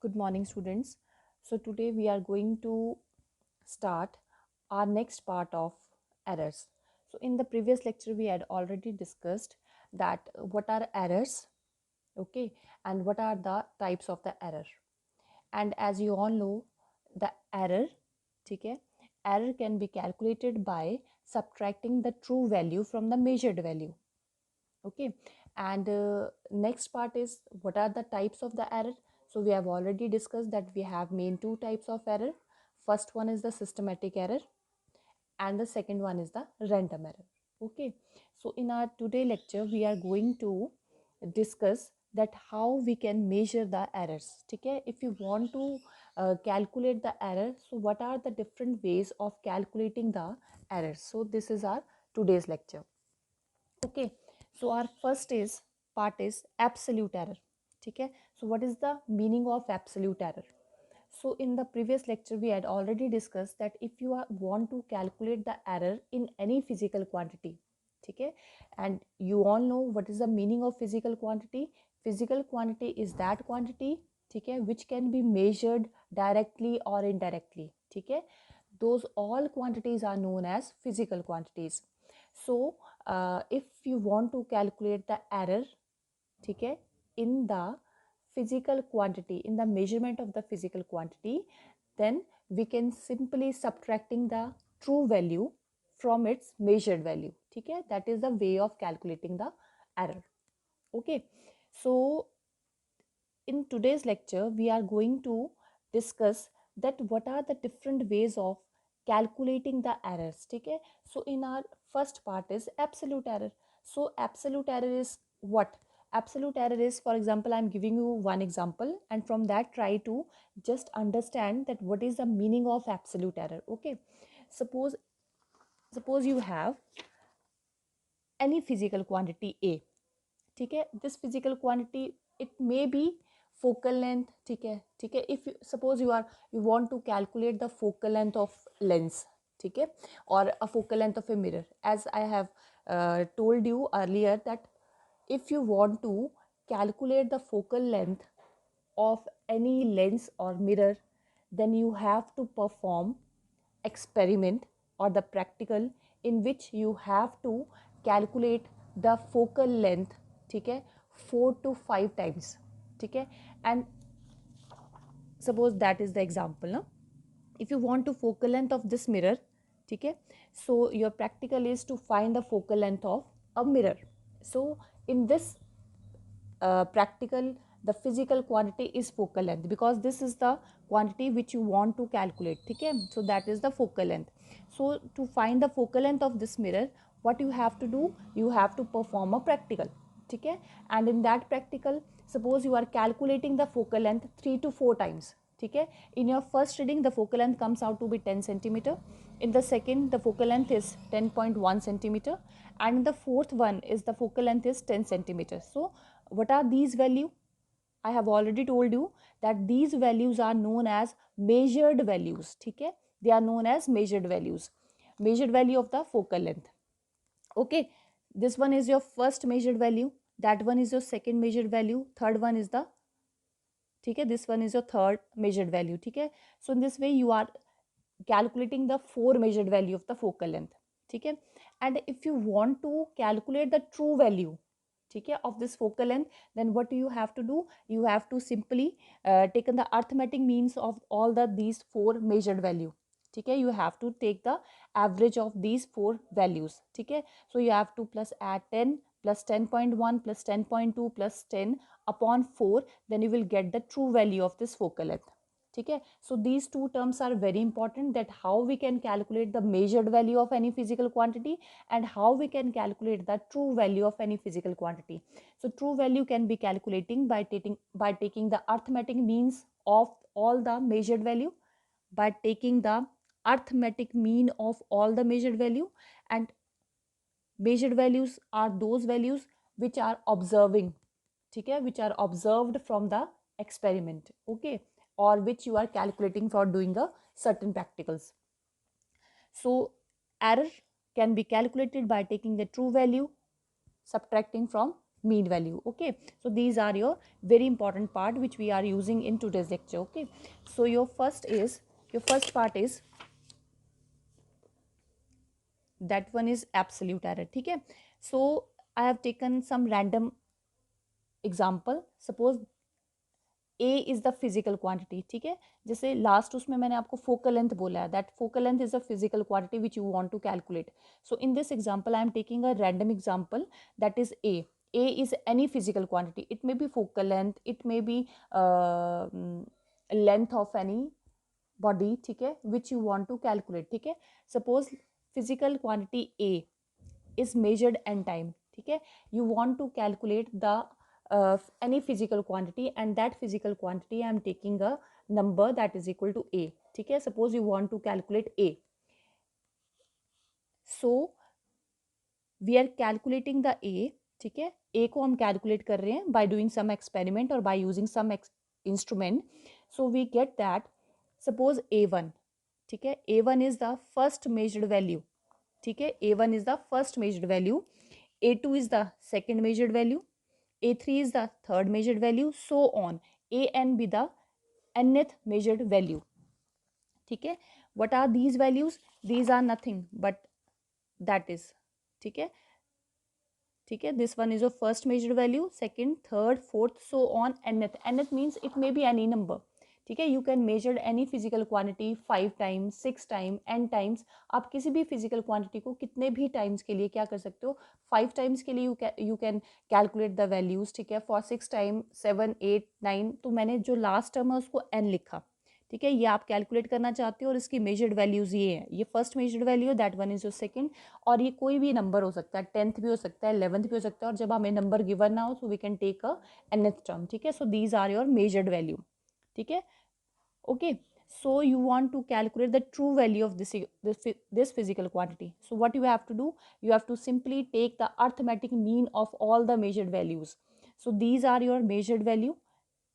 Good morning, students. So, today we are going to start our next part of errors. So, in the previous lecture, we had already discussed that what are errors, okay, and what are the types of the error. And as you all know, the error, okay, error can be calculated by subtracting the true value from the measured value, okay. And next part is what are the types of the error. So we have already discussed that we have main two types of error. First one is the systematic error and the second one is the random error, okay. So in our today lecture we are going to discuss that how we can measure the errors, okay. If you want to calculate the error, so what are the different ways of calculating the errors? So this is our today's lecture, okay. So our first is part is absolute error, okay. So what is the meaning of absolute error? So in the previous lecture we had already discussed that if you want to calculate the error in any physical quantity, okay, and you all know what is the meaning of physical quantity. Physical quantity is that quantity, okay, which can be measured directly or indirectly, okay. Those all quantities are known as physical quantities. So if you want to calculate the error, okay, in the physical quantity, in the measurement of the physical quantity, then we can simply subtracting the true value from its measured value, okay. That is the way of calculating the error, okay. So in today's lecture we are going to discuss that what are the different ways of calculating the errors, okay. So in our first part is absolute error. So absolute error is what? Absolute error is, for example, I'm giving you one example and from that try to just understand that what is the meaning of absolute error, okay. Suppose you have any physical quantity a, ठीक है. This physical quantity, it may be focal length, ठीक है, ठीक है. If you suppose you want to calculate the focal length of lens, ठीक है, or a focal length of a mirror, as I have told you earlier that if you want to calculate the focal length of any lens or mirror, then you have to perform experiment or the practical in which you have to calculate the focal length, ठीक है, 4 to 5 times, ठीक है. And suppose that is the example, no? If you want to focal length of this mirror, ठीक है, so your practical is to find the focal length of a mirror. So in this practical, the physical quantity is focal length because this is the quantity which you want to calculate, okay. So that is the focal length. So to find the focal length of this mirror, what you have to do, you have to perform a practical, okay. And in that practical, suppose you are calculating the focal length 3 to 4 times, okay. In your first reading the focal length comes out to be 10 centimeter. In the second the focal length is 10.1 centimeter, and the fourth one is the focal length is 10 centimeters. So what are these value? I have already told you that these values are known as measured values, okay. They are known as measured values, measured value of the focal length, okay. This one is your first measured value, that one is your second measured value, third one is the, ठीक है, this one is your third measured value, ठीक है. So in this way you are calculating the 4 measured value of the focal length, ठीक है. And if you want to calculate the true value, ठीक है, of this focal length, then what you have to do, you have to simply taken the arithmetic means of all these 4 measured value, ठीक है. You have to take the average of these 4 values, ठीक है. So you have to plus add 10 plus 10.1 plus 10.2 plus 10 upon 4, then you will get the true value of this focal length, ठीक है. So these two terms are very important, that how we can calculate the measured value of any physical quantity and how we can calculate the true value of any physical quantity. So true value can be calculating by taking the arithmetic means of all the measured value, by taking the arithmetic mean of all the measured value. And measured values are those values which are observing, ठीक है, which are observed from the experiment, okay, or which you are calculating for doing a certain practicals. So error can be calculated by taking the true value, subtracting from mean value. Okay, so these are your very important part which we are using in today's lecture. Okay, so your first part is that one is absolute error. ठीक है, so I have taken some random example. Suppose A is the physical quantity. ठीक है, जैसे last उसमें मैंने आपको focal length बोला है, that focal length is a physical quantity which you want to calculate. So in this example I am taking a random example that is A. A is any physical quantity. It may be focal length, it may be length of any body, ठीक है, which you want to calculate. ठीक है, suppose physical quantity A is measured n time. ठीक है, you want to calculate the any physical quantity, and that physical quantity I am taking a number that is equal to A. ठीक है, suppose you want to calculate A, so we are calculating the A. ठीक है, A को हम calculate कर रहे हैं by doing some experiment or by using some instrument. So we get that suppose A1. ठीक है, A1 is the first measured value. ठीक है, A1 is the first measured value, A2 is the second measured value, A3 is the third measured value, so on. An be the nth measured value. ठीक है, what are these values? These are nothing but that is. ठीक है, ठीक है, this one is your first measured value, second, third, fourth, so on, nth. Nth means it may be any number. ठीक है, you can measure any physical quantity 5 times 6 time n times. आप किसी भी physical quantity को कितने भी times के लिए क्या कर सकते हो, 5 टाइम्स के लिए you can calculate the values. ठीक है, फॉर 6 टाइम 7 8 9, तो मैंने जो लास्ट टर्म है उसको n लिखा. ठीक है, ये आप कैलकुलेट करना चाहते हो और इसकी मेजर्ड वैल्यूज ये है, ये फर्स्ट मेजर्ड वैल्यू है, that one is your second. और ये कोई भी नंबर हो सकता है, 10th भी हो सकता है, 11th भी हो सकता है, और जब हमें नंबर गिवन ना हो so we can take a nth term. ठीक है, so these are your measured value. ठीक है, okay, so you want to calculate the true value of this physical quantity. So what you have to do, you have to simply take the arithmetic mean of all the measured values. So these are your measured value.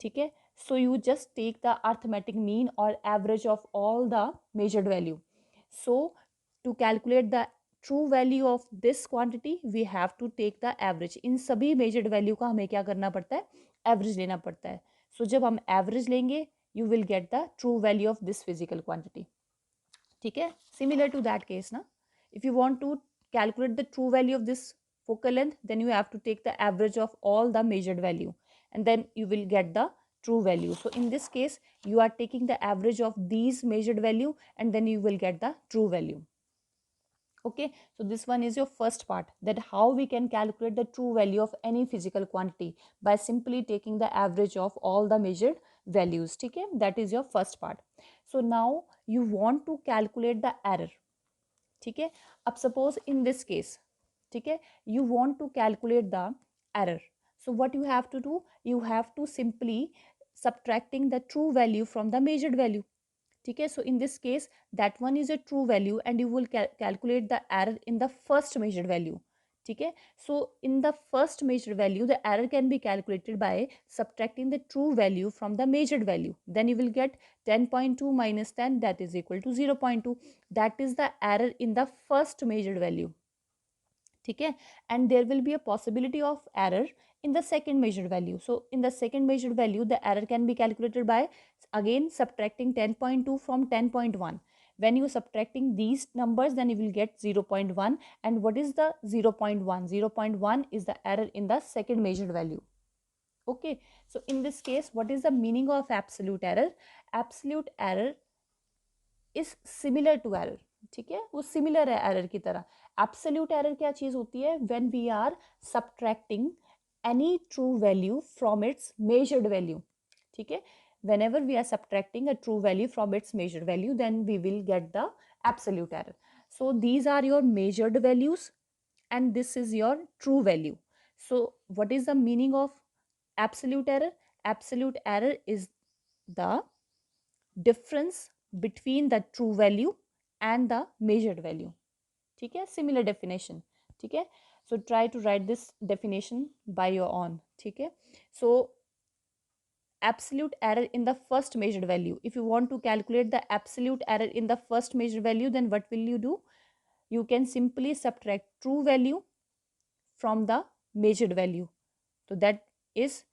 ठीक है, so you just take the arithmetic mean or average of all the measured value. So to calculate the true value of this quantity we have to take the average. इन सभी measured value का हमें क्या करना पड़ता है, average लेना पड़ता है. So जब हम average लेंगे you will get the true value of this physical quantity. ठीक है, similar to that case ना, if you want to calculate the true value of this focal length, then you have to take the average of all the measured value and then you will get the true value. So in this case you are taking the average of these measured value and then you will get the true value. Okay, so this one is your first part, that how we can calculate the true value of any physical quantity by simply taking the average of all the measured values. ठीक है, that is your first part. So now you want to calculate the error. ठीक है, अब suppose in this case, ठीक है, you want to calculate the error. So what you have to do, you have to simply subtracting the true value from the measured value. ठीक है, so in this case that one is a true value and you will calculate the error in the first measured value. ठीक है, so in the first measured value the error can be calculated by subtracting the true value from the measured value. Then you will get 10.2 minus 10, that is equal to 0.2. that is the error in the first measured value. ठीक है, and there will be a possibility of error in the second measured value. So in the second measured value the error can be calculated by again subtracting 10.2 from 10.1. when you subtracting these numbers then you will get 0.1. and what is the 0.1? 0.1 is the error in the second measured value. Okay, so in this case what is the meaning of absolute error? Absolute error is similar to error. ठीक है, वो similar है error की तरह. Absolute error क्या चीज होती है? When we are subtracting any true value from its measured value. ठीक है, whenever we are subtracting a true value from its measured value then we will get the absolute error. So these are your measured values and this is your true value. So what is the meaning of absolute error? Absolute error is the difference between the true value and the measured value. ठीक है, similar definition. ठीक है, so try to write this definition by your own. ठीक है, so absolute error in the first measured value, if you want to calculate the absolute error in the first measured value then what will you do? You can simply subtract true value from the measured value. So that is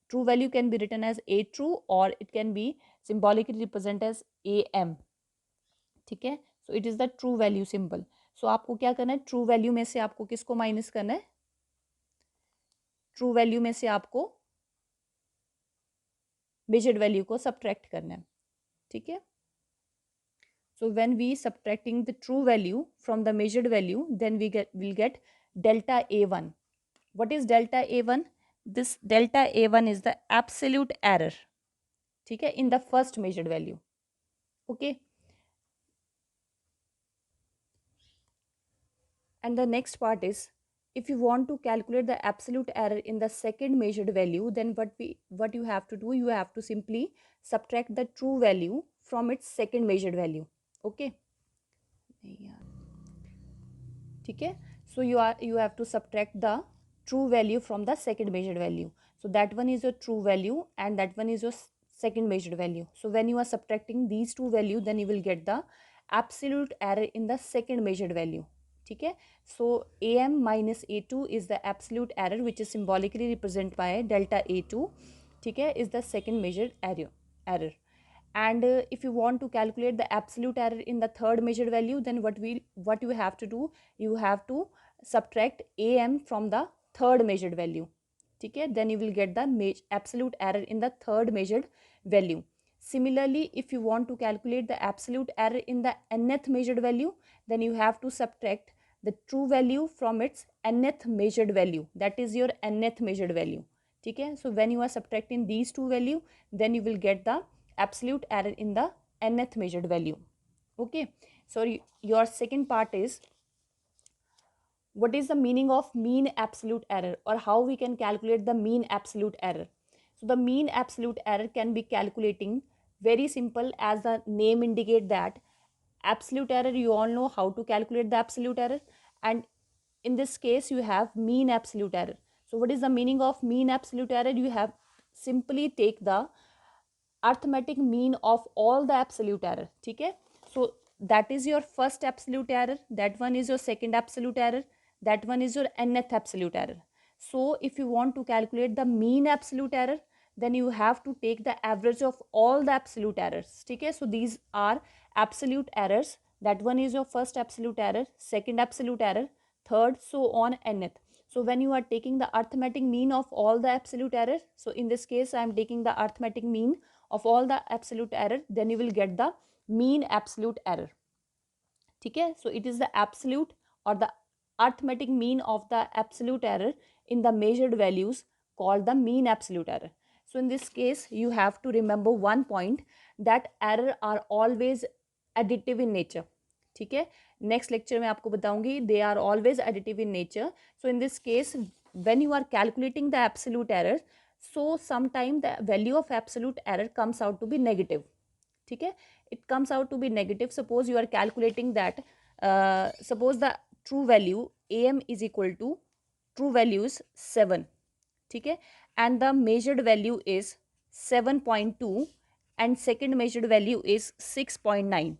true value can be written as a true or it can be symbolically represent as am. ठीक है, so it is the true value symbol. So आपको क्या करना है, true value में से आपको किसको माइनस करना है, ट्रू वैल्यू में से आपको मेजर्ड वैल्यू को सब्ट्रैक्ट करना है. ठीक है, so when we subtracting the true value from the measured value, then we'll get delta a1. What is delta a1? This delta a1 is the absolute error, ठीक है, in the first measured value. Okay, and the next part is, if you want to calculate the absolute error in the second measured value, then what you have to do, you have to simply subtract the true value from its second measured value. Okay, ठीक है, so you have to subtract the true value from the second measured value. So that one is your true value and that one is your second measured value. So when you are subtracting these two values, then you will get the absolute error in the second measured value. ठीक है, so am minus a2 is the absolute error which is symbolically represented by delta a2. ठीक है, is the second measured error. And if you want to calculate the absolute error in the third measured value, then what you have to do, you have to subtract am from the third measured value. ठीक है, then you will get the absolute error in the third measured value. Similarly, if you want to calculate the absolute error in the nth measured value, then you have to subtract the true value from its nth measured value, that is your nth measured value. ठीक है, so when you are subtracting these two value, then you will get the absolute error in the nth measured value. Okay, so your second part is, what is the meaning of mean absolute error, or how we can calculate the mean absolute error. So the mean absolute error can be calculating very simple, as the name indicate that absolute error, you all know how to calculate the absolute error, and in this case you have mean absolute error. So what is the meaning of mean absolute error? You have simply take the arithmetic mean of all the absolute error. ठीक है, so that is your first absolute error, that one is your second absolute error, that one is your nth absolute error. So if you want to calculate the mean absolute error, then you have to take the average of all the absolute errors. ठीक है, so these are absolute errors, that one is your first absolute error, second absolute error, third, so on nth. So when you are taking the arithmetic mean of all the absolute error, so in this case I am taking the arithmetic mean of all the absolute error, then you will get the mean absolute error. ठीक है, so it is the absolute or the arithmetic mean of the absolute error in the measured values called the mean absolute error. So in this case you have to remember one point, that error are always additive in nature. ठीक है, next lecture में आपको बताऊंगी, they are always additive in nature. So in this case when you are calculating the absolute error, so sometime the value of absolute error comes out to be negative. ठीक है, it comes out to be negative. Suppose you are calculating that suppose the true value am is equal to, true value is 7. ठीक है, and the measured value is 7.2 and second measured value is 6.9.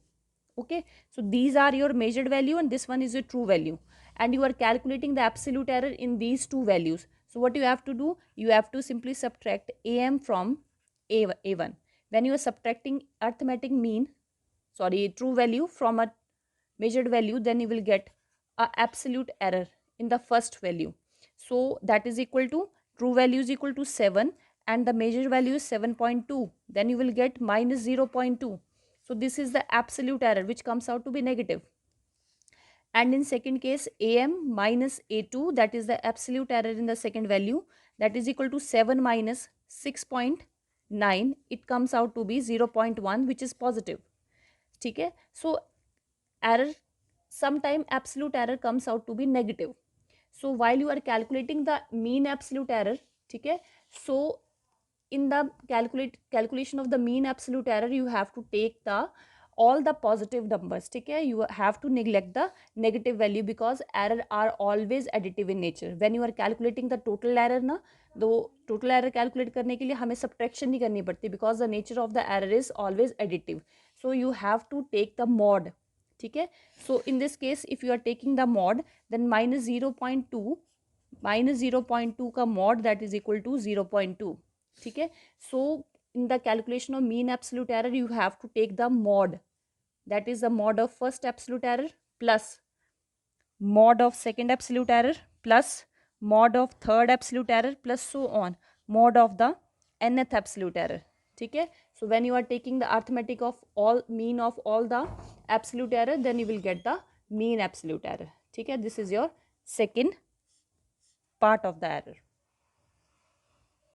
okay, so these are your measured value and this one is your true value, and you are calculating the absolute error in these two values. So what you have to do, you have to simply subtract am from a1. When you are subtracting arithmetic mean, true value from a measured value, then you will get a absolute error in the first value. So that is equal to, true value is equal to 7 and the measured value is 7.2. Then you will get minus 0.2. So this is the absolute error which comes out to be negative. And in second case, am minus a2, that is the absolute error in the second value, that is equal to 7 minus 6.9. It comes out to be 0.1, which is positive. ठीक है, so error, sometime absolute error comes out to be negative. So while you are calculating the mean absolute error, ठीक है, so in the calculation of the mean absolute error, you have to take the all the positive numbers. ठीक है, you have to neglect the negative value because error are always additive in nature. When you are calculating the total error ना, तो total error calculate करने के लिए हमें subtraction नहीं करनी पड़ती because the nature of the error is always additive. So you have to take the mod. ठीक है, so in this case if you are taking the mod, then minus 0.2 minus 0.2 का mod that is equal to 0.2. ठीक है. सो in the calculation of mean absolute error you have to take the mod, that is the mod of first absolute error plus mod of second absolute error plus mod of third absolute error plus so on mod of the nth absolute error. ठीक है. So when you are taking the arithmetic of all mean of all the absolute error, then you will get the mean absolute error. ठीक है. This is your second part of the error.